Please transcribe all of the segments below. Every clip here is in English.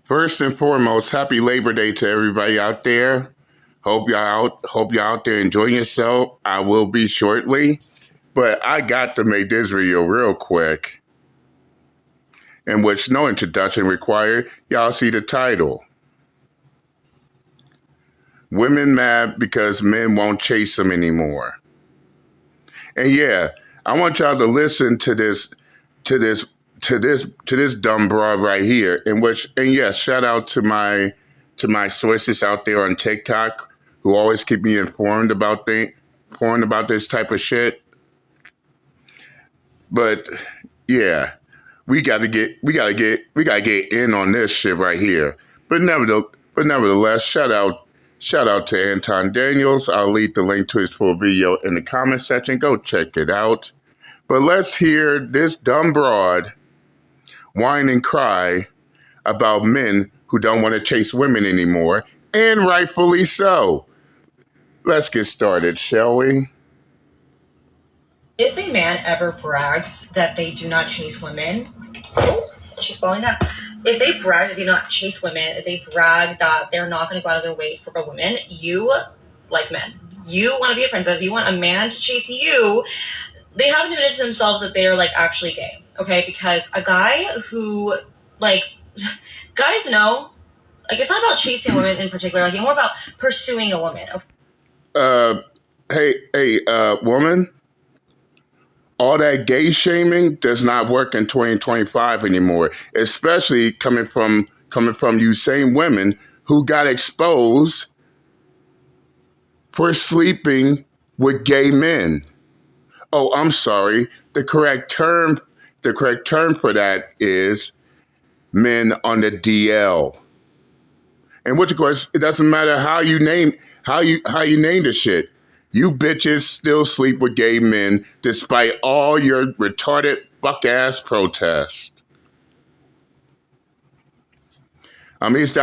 First and foremost, happy Labor Day to everybody out there. Hope y'all out there enjoying yourself. I will be shortly, but I got to make this video real quick, in which no introduction required. Y'all see the title. Women mad because men won't chase them anymore. And yeah, I want y'all to listen to this dumb broad right here. And yes, shout out to my sources out there on TikTok who always keep me informed about this type of shit. But yeah, we gotta get in on this shit right here. But nevertheless, shout out to Anton Daniels. I'll leave the link to his full video in the comment section. Go check it out. But let's hear this dumb broad whine and cry about men who don't want to chase women anymore, and rightfully so. Let's get started, shall we? If a man ever brags that they do not chase women, she's falling down. If they brag that they do not chase women, if they brag that they're not going to go out of their way for a woman, you like men. You want to be a princess. You want a man to chase you. They haven't admitted to themselves that they are like actually gay, okay? Because a guy who guys know, it's not about chasing women in particular. It's more about pursuing a woman. Hey, woman. All that gay shaming does not work in 2025 anymore, especially coming from you same women who got exposed for sleeping with gay men. Oh, I'm sorry. The correct term for that is men on the DL. And which, of course, it doesn't matter how you name the shit. You bitches still sleep with gay men despite all your retarded fuck-ass protests. It's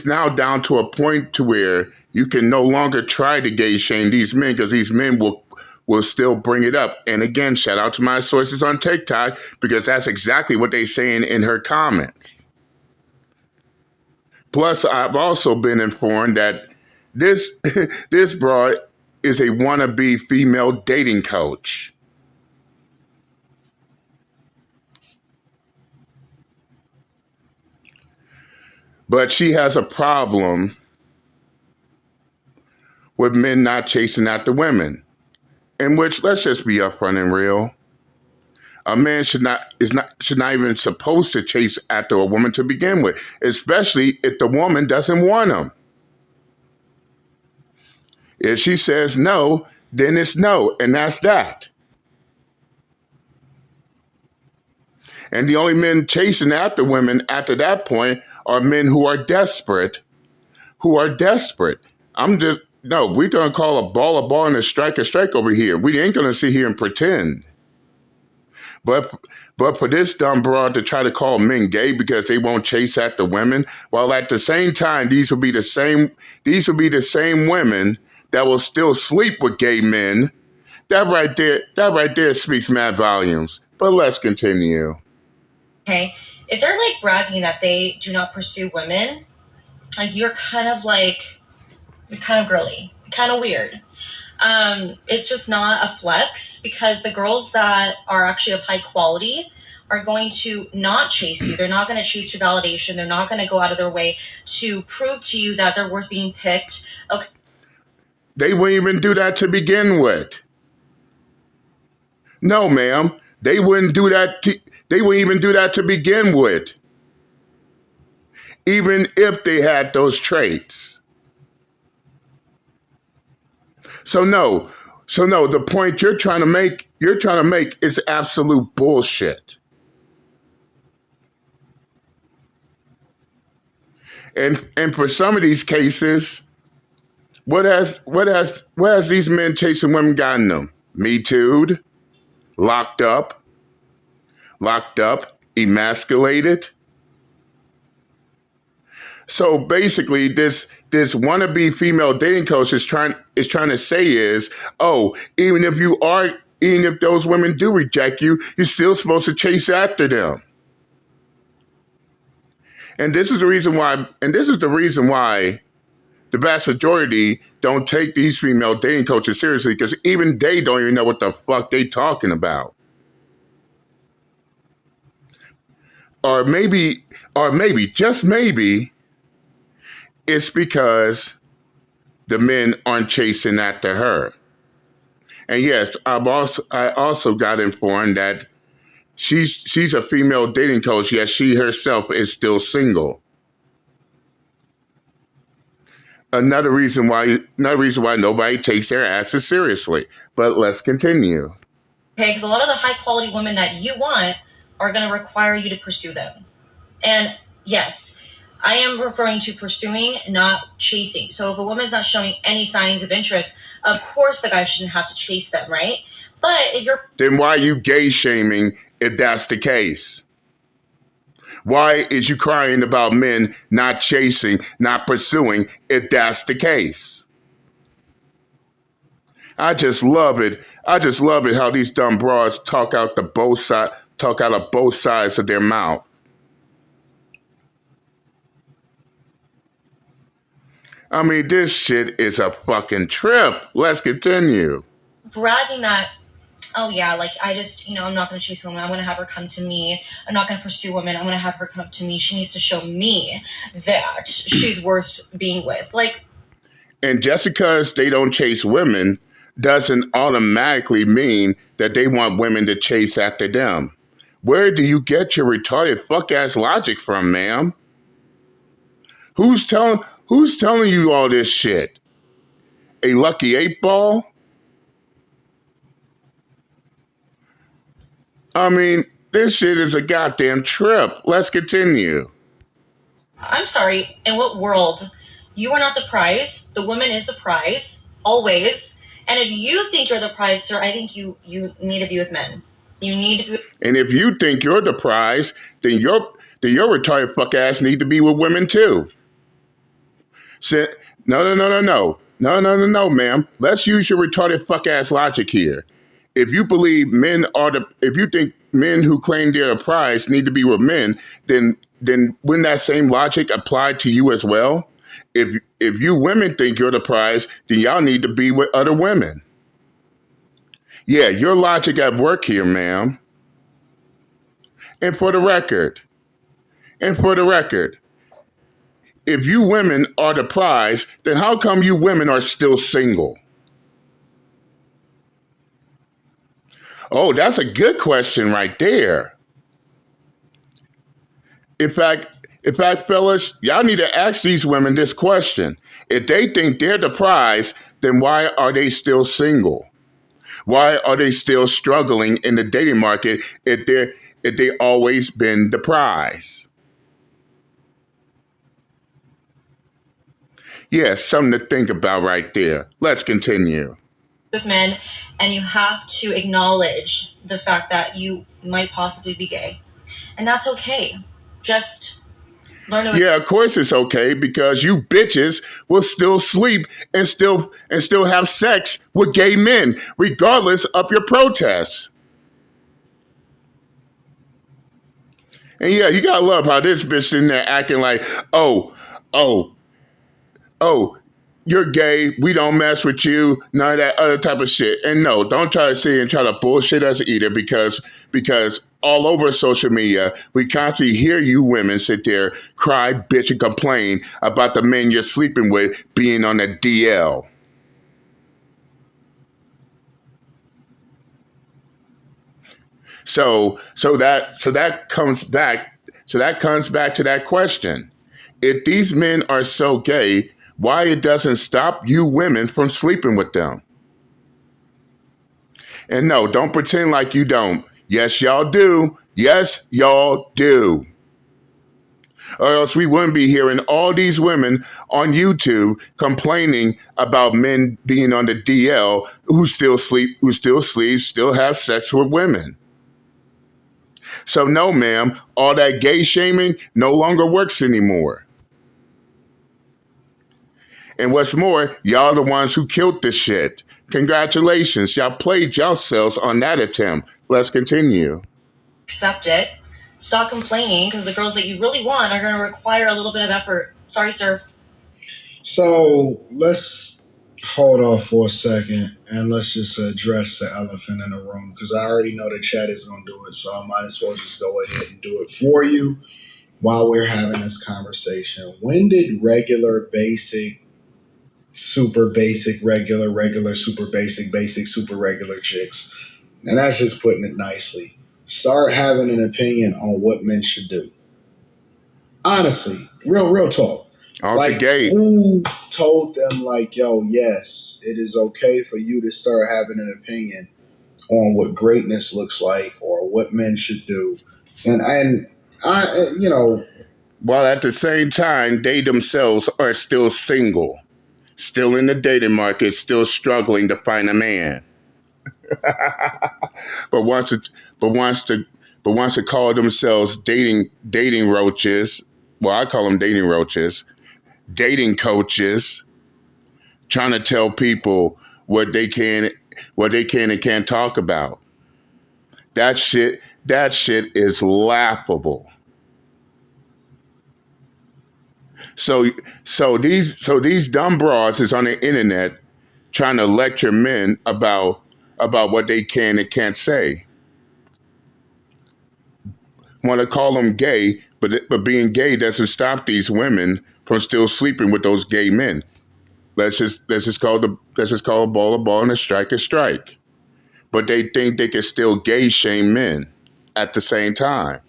now down to a point to where you can no longer try to gay shame these men because these men will still bring it up. And again, shout out to my sources on TikTok because that's exactly what they're saying in her comments. Plus, I've also been informed that this broad is a wannabe female dating coach. But she has a problem with men not chasing after women. In which, let's just be upfront and real. A man should not even supposed to chase after a woman to begin with, especially if the woman doesn't want him. If she says no, then it's no, and that's that. And the only men chasing after women after that point are men who are desperate. We're going to call a ball and a strike over here. We ain't going to sit here and pretend. But for this dumb broad to try to call men gay because they won't chase after women, while at the same time, these will be the same women that will still sleep with gay men. That right there speaks mad volumes. But let's continue. Okay, if they're bragging that they do not pursue women, you're kind of girly, kind of weird. It's just not a flex because the girls that are actually of high quality are going to not chase you. They're not going to chase your validation. They're not going to go out of their way to prove to you that they're worth being picked. Okay. They wouldn't even do that to begin with. No, ma'am. They wouldn't do that. They wouldn't even do that to begin with. Even if they had those traits. So no, the point you're trying to make is absolute bullshit. And for some of these cases, what has these men chasing women gotten them? Me Too'd, locked up, emasculated. So basically, this wannabe female dating coach is trying to say is, even if those women do reject you, you're still supposed to chase after them. And this is the reason why. And this is the reason why the vast majority don't take these female dating coaches seriously, because even they don't even know what the fuck they talking about. Or maybe, just maybe, it's because the men aren't chasing after her. And yes, I also got informed that she's a female dating coach, yet she herself is still single. Another reason why nobody takes their asses seriously. But let's continue. Okay, because a lot of the high quality women that you want are going to require you to pursue them. And yes, I am referring to pursuing, not chasing. So if a woman's not showing any signs of interest, of course the guy shouldn't have to chase them, right? But if you're... Then why are you gay shaming if that's the case? Why is you crying about men not chasing, not pursuing if that's the case? I just love it. I just love it how these dumb broads talk out of both sides of their mouth. I mean, this shit is a fucking trip. Let's continue. Bragging that, oh yeah, like I just, I'm not going to chase a woman. I'm going to have her come to me. I'm not going to pursue women. I'm going to have her come to me. She needs to show me that she's worth being with. And just because they don't chase women doesn't automatically mean that they want women to chase after them. Where do you get your retarded fuck-ass logic from, ma'am? Who's telling you all this shit? A lucky 8-ball? I mean, this shit is a goddamn trip. Let's continue. I'm sorry, in what world? You are not the prize. The woman is the prize, always. And if you think you're the prize, sir, I think you need to be with men. You need to be. And if you think you're the prize, then your retarded fuck ass need to be with women too. No, ma'am. Let's use your retarded fuck ass logic here. If you think men who claim they're the prize need to be with men, then wouldn't that same logic apply to you as well? If you women think you're the prize, then y'all need to be with other women. Yeah, your logic at work here, ma'am. And for the record, if you women are the prize, then how come you women are still single? Oh, that's a good question right there. In fact, fellas, y'all need to ask these women this question. If they think they're the prize, then why are they still single? Why are they still struggling in the dating market if they always been the prize? Yeah, something to think about right there. Let's continue. With men, and you have to acknowledge the fact that you might possibly be gay. And that's okay. Just learn to... Yeah, of course it's okay, because you bitches will still sleep and still have sex with gay men, regardless of your protests. And yeah, you gotta love how this bitch sitting there acting like, oh, you're gay, we don't mess with you, none of that other type of shit. And no, don't try to sit here and try to bullshit us either, because all over social media, we constantly hear you women sit there, cry, bitch, and complain about the men you're sleeping with being on the DL. So that comes back to that question. If these men are so gay, why it doesn't stop you women from sleeping with them? And no, don't pretend like you don't. Yes, y'all do. Yes, y'all do. Or else we wouldn't be hearing all these women on YouTube complaining about men being on the DL who still sleep, still have sex with women. So no, ma'am, all that gay shaming no longer works anymore. And what's more, y'all the ones who killed this shit. Congratulations, y'all played yourselves on that attempt. Let's continue. Accept it. stop complaining, because the girls that you really want are going to require a little bit of effort. Sorry, sir. So let's hold off for a second and let's just address the elephant in the room because I already know the chat is going to do it. So I might as well just go ahead and do it for you while we're having this conversation. When did regular, basic, super basic, regular, regular, super basic, basic, super regular chicks, and that's just putting it nicely, start having an opinion on what men should do? Honestly, real talk. Out the Like, gate. who told them, like, yo, yes, it is okay for you to start having an opinion on what greatness looks like or what men should do? And I, While at the same time, they themselves are still single, still in the dating market, still struggling to find a man. but wants to, but wants to, but wants to call themselves dating roaches. Well, I call them dating roaches, dating coaches, trying to tell people what they can and can't talk about. That shit is laughable. So so these dumb broads is on the internet trying to lecture men about what they can and can't say. Want to call them gay, but being gay doesn't stop these women from still sleeping with those gay men. Let's just call a ball and a strike. But they think they can still gay shame men at the same time.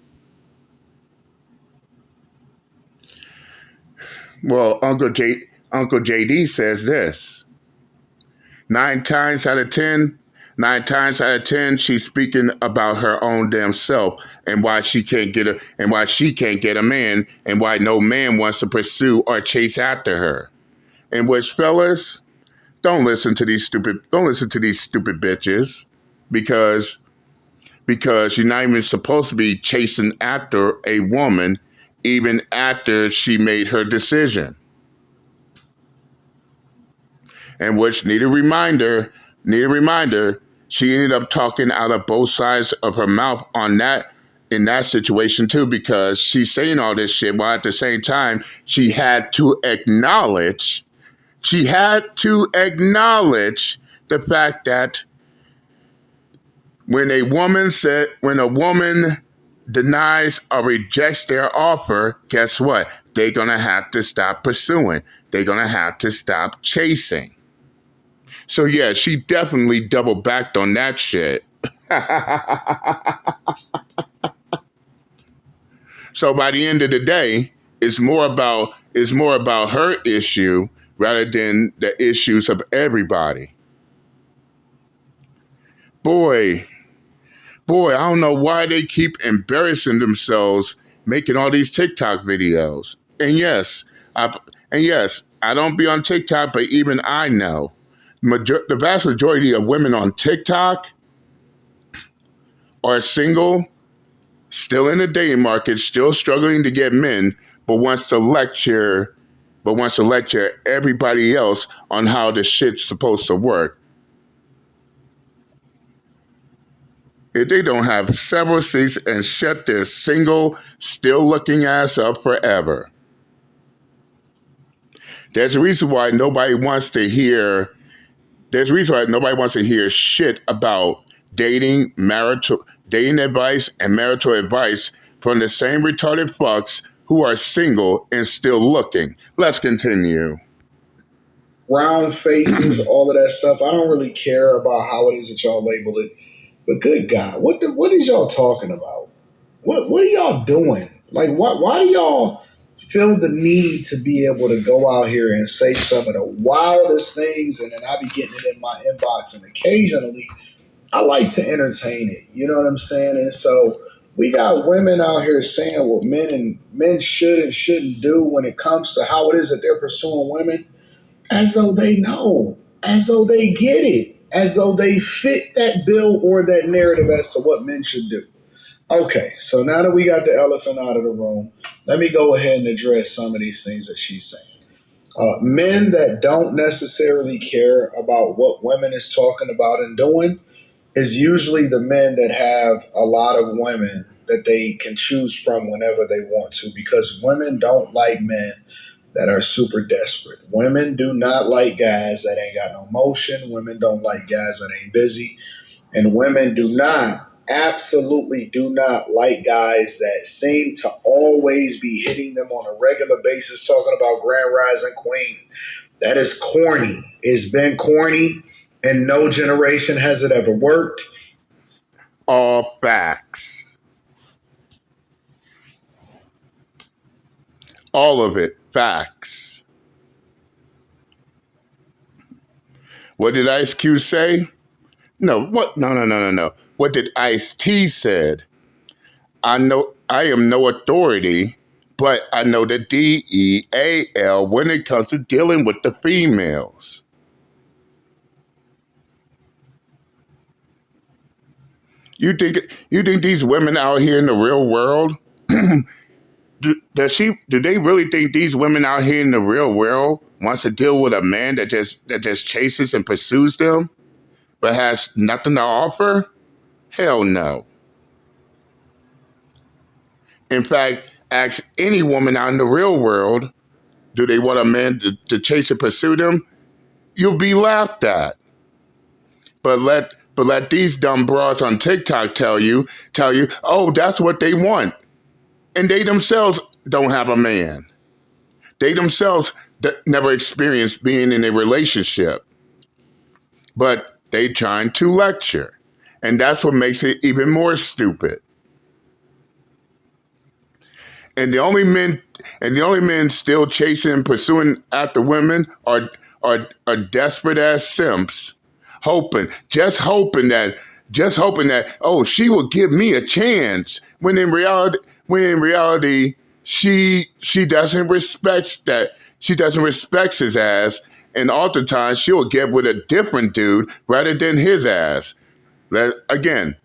Well, Uncle JD says this: nine times out of ten, 9 times out of 10, she's speaking about her own damn self and why she can't get a man and why no man wants to pursue or chase after her. And which fellas, don't listen to these stupid bitches because you're not even supposed to be chasing after a woman even after she made her decision. And which need a reminder, she ended up talking out of both sides of her mouth on that in that situation too, because she's saying all this shit while at the same time she had to acknowledge the fact that when a woman denies or rejects their offer, guess what? They're gonna have to stop pursuing. They're gonna have to stop chasing. So yeah, she definitely double backed on that shit. So by the end of the day, it's more about her issue rather than the issues of everybody. Boy, I don't know why they keep embarrassing themselves making all these TikTok videos. And yes, I don't be on TikTok, but even I know the vast majority of women on TikTok are single, still in the dating market, still struggling to get men, but wants to lecture everybody else on how the shit's supposed to work. If they don't have several seats and shut their single, still looking ass up forever. There's a reason why nobody wants to hear. There's a reason why nobody wants to hear shit about dating advice and marital advice from the same retarded fucks who are single and still looking. Let's continue. round faces, all of that stuff. I don't really care about how it is that y'all label it. But good God, what is y'all talking about? What are y'all doing? Like, why do y'all feel the need to be able to go out here and say some of the wildest things, and then I be getting it in my inbox, and occasionally I like to entertain it. You know what I'm saying? And so we got women out here saying what men should and shouldn't do when it comes to how it is that they're pursuing women, as though they know, as though they get it, as though they fit that bill or that narrative as to what men should do. Okay, so now that we got the elephant out of the room, let me go ahead and address some of these things that she's saying. Men that don't necessarily care about what women is talking about and doing is usually the men that have a lot of women that they can choose from whenever they want to, because women don't like men that are super desperate. Women do not like guys that ain't got no motion. Women don't like guys that ain't busy. And women do not, absolutely do not like guys that seem to always be hitting them on a regular basis, talking about Grand Rising Queen. That is corny. It's been corny, and no generation has it ever worked. All facts. All of it. Facts. What did Ice Cube say? No, what? No. What did Ice T said? I know I am no authority, but I know the DEAL when it comes to dealing with the females. You think these women out here in the real world do they really think these women out here in the real world wants to deal with a man that just chases and pursues them but has nothing to offer? Hell no. In fact, ask any woman out in the real world, do they want a man to chase and pursue them? You'll be laughed at. But let these dumb broads on TikTok tell you, oh, that's what they want. And they themselves don't have a man. They themselves never experienced being in a relationship. But they trying to lecture. And that's what makes it even more stupid. And the only men still chasing and pursuing after women are desperate as simps, hoping that oh, she will give me a chance, when in reality she doesn't respect his ass, and oftentimes she'll get with a different dude rather than his ass. Again,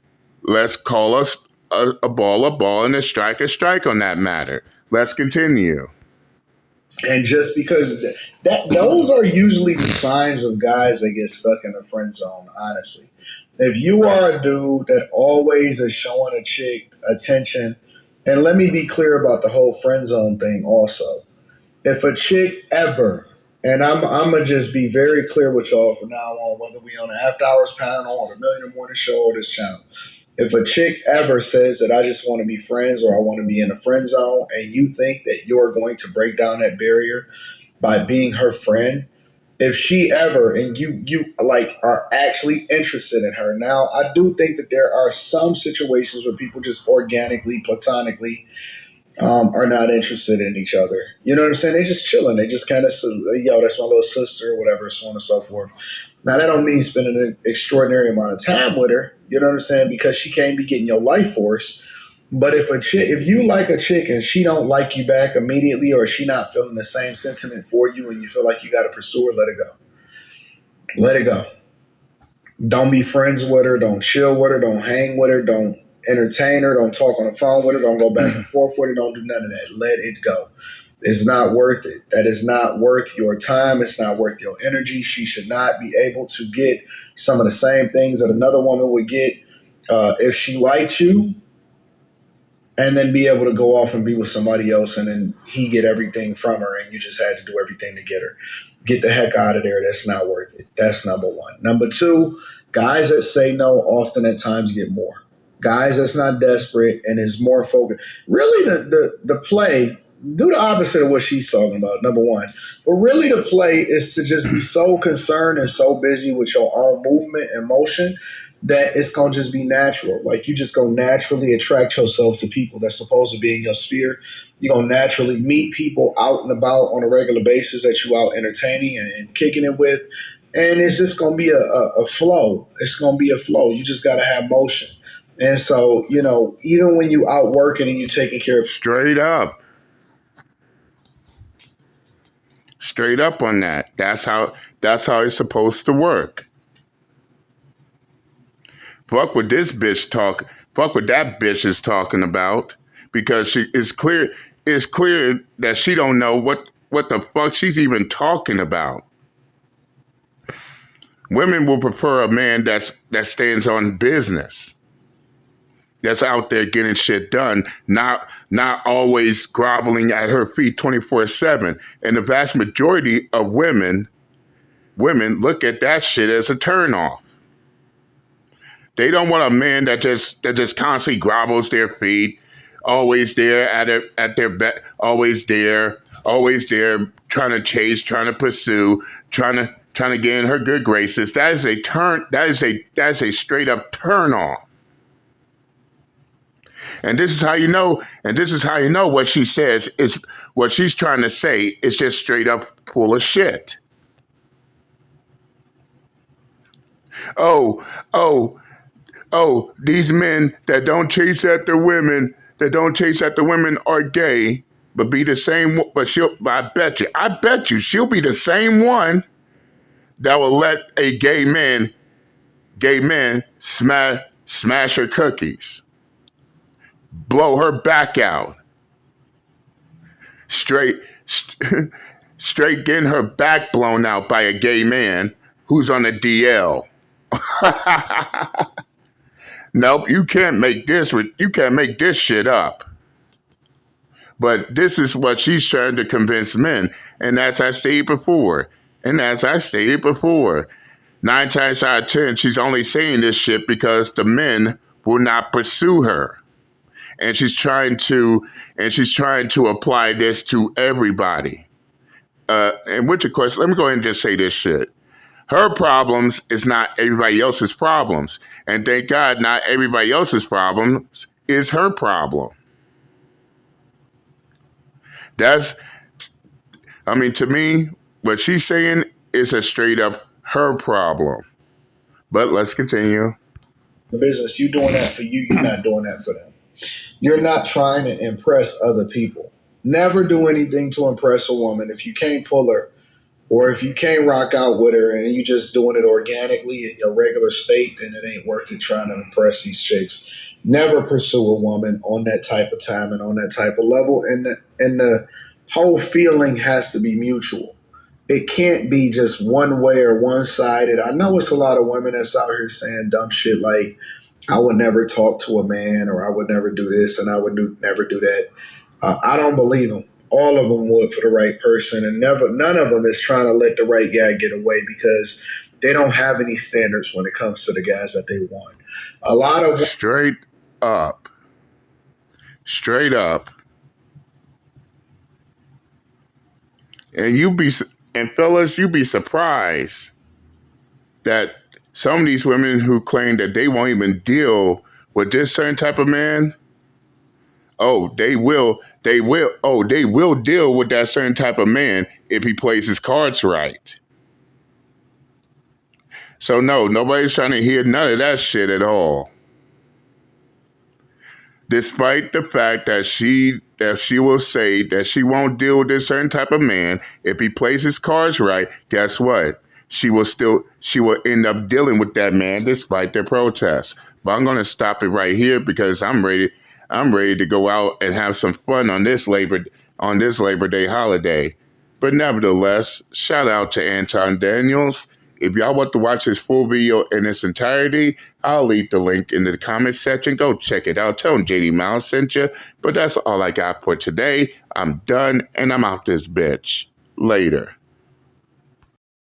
let's call us a ball and a strike on that matter. Let's continue. And just because those are usually the signs of guys that get stuck in the friend zone, honestly. If you are a dude that always is showing a chick attention, and let me be clear about the whole friend zone thing also. If a chick ever, and I'm gonna just be very clear with y'all from now on, whether we on the After Hours panel or the Millionaire Morning Show or this channel, if a chick ever says that I just want to be friends or I want to be in a friend zone, and you think that you're going to break down that barrier by being her friend, if she ever and you like are actually interested in her. Now, I do think that there are some situations where people just organically, platonically are not interested in each other. You know what I'm saying? They just chilling. They just kind of, yo, that's my little sister or whatever, so on and so forth. Now, that don't mean spending an extraordinary amount of time with her. You know what I'm saying? Because she can't be getting your life force. But if you like a chick and she don't like you back immediately, or she not feeling the same sentiment for you, and you feel like you got to pursue her, let it go. Let it go. Don't be friends with her. Don't chill with her. Don't hang with her. Don't entertain her. Don't talk on the phone with her. Don't go back and forth with her. Don't do none of that. Let it go. It's not worth it. That is not worth your time. It's not worth your energy. She should not be able to get some of the same things that another woman would get if she liked you, and then be able to go off and be with somebody else, and then he get everything from her, and you just had to do everything to get her. Get the heck out of there. That's not worth it. That's number one. Number two, guys that say no often at times get more. Guys that's not desperate and is more focused. Really, the play, do the opposite of what she's talking about, number one. But really the play is to just be so concerned and so busy with your own movement and motion that it's going to just be natural. Like, you just going to naturally attract yourself to people that's supposed to be in your sphere. You're going to naturally meet people out and about on a regular basis that you out entertaining and kicking it with. And it's just going to be a flow. It's going to be a flow. You just got to have motion. And so, even when you out working and you taking care of Straight up. Straight up on that. That's how it's supposed to work. Fuck what this bitch talk. Fuck what that bitch is talking about, because it's clear that she don't know what the fuck she's even talking about. Women will prefer a man that stands on business. that's out there getting shit done, not always groveling at her feet 24/7. And the vast majority of women look at that shit as a turnoff. They don't want a man that just constantly grovels their feet, always there at their back, always there, trying to chase, trying to pursue, trying to get in her good graces. That is a turn. That is a straight up turn off. And this is how you know. And this is how you know what she says is what she's trying to say is just straight up full of shit. Oh, oh, oh, these men that don't chase after women, are gay, but be the same. But I bet you, she'll be the same one that will let a gay man smash her cookies, blow her back out, straight getting her back blown out by a gay man who's on a DL. Nope, you can't make this shit up. But this is what she's trying to convince men. And as I stated before, 9 times out of 10, she's only saying this shit because the men will not pursue her. And she's trying to apply this to everybody. And which, of course, let me go ahead and just say this shit. Her problems is not everybody else's problems. And thank God not everybody else's problems is her problem. To me, what she's saying is a straight up her problem. But let's continue. Business, you doing that for you, you're not doing that for them. You're not trying to impress other people. Never do anything to impress a woman. If you can't pull her, or if you can't rock out with her and you just doing it organically in your regular state, then it ain't worth it trying to impress these chicks. Never pursue a woman on that type of time and on that type of level. And the whole feeling has to be mutual. It can't be just one way or one-sided. I know it's a lot of women that's out here saying dumb shit like, I would never talk to a man, or I would never do this and I would never do that. I don't believe them. All of them would for the right person, and none of them is trying to let the right guy get away because they don't have any standards when it comes to the guys that they want. A lot of straight up. And fellas, you'd be surprised that some of these women who claim that they won't even deal with this certain type of man, they will deal with that certain type of man if he plays his cards right. So no, nobody's trying to hear none of that shit at all. Despite the fact that she will say that she won't deal with this certain type of man if he plays his cards right, guess what? She will end up dealing with that man despite their protests. But I'm going to stop it right here because I'm ready to go out and have some fun on this Labor Day holiday. But nevertheless, shout out to Anton Daniels. If y'all want to watch his full video in its entirety, I'll leave the link in the comment section. Go check it out. Tell him JD Miles sent you. But that's all I got for today. I'm done and I'm out this bitch. Later.